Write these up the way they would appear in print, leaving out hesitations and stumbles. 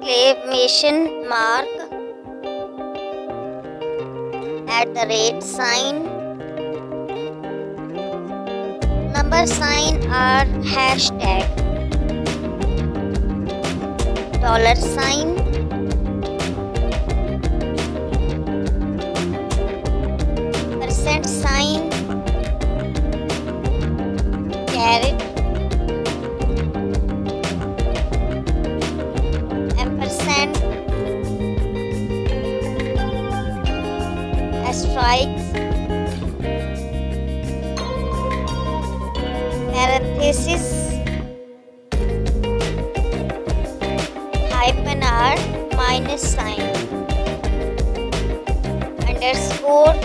exclamation mark, @ sign, number sign or hashtag, $sign, %sign, caret, ampersand, asterisks, parenthesis, hyphen or minus sign, underscore,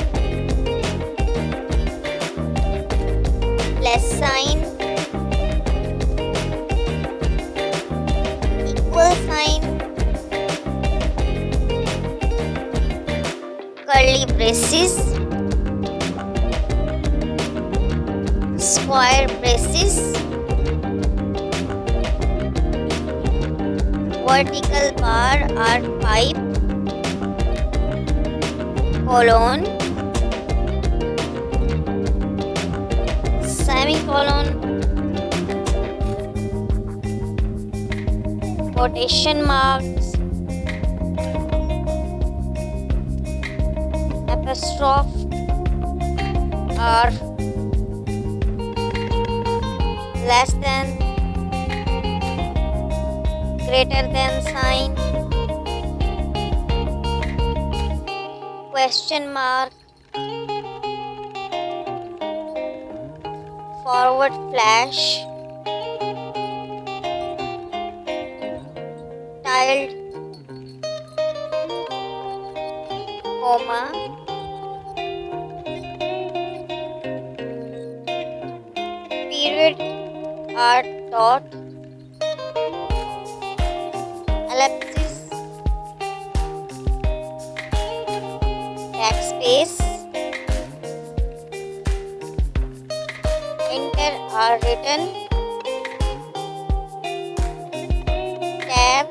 plus sign, equal sign, curly braces, square braces, vertical bar or pipe, colon, semicolon, quotation marks, apostrophe or less than, greater than sign, question mark, forward slash, tilde, comma, period or dot, ellipsis, backspace, enter or return, tab,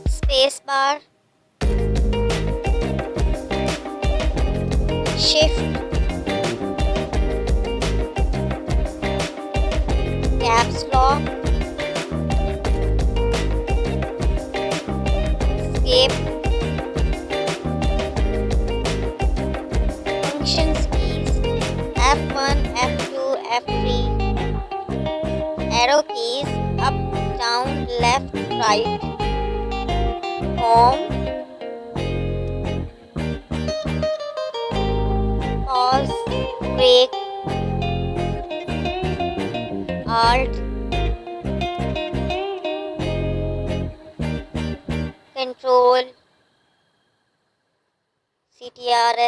space bar, shift, caps lock, escape, functions keys, F1, F2, F3, arrow keys, up, down, left, right, home, pause, break, alt, control, ctrl,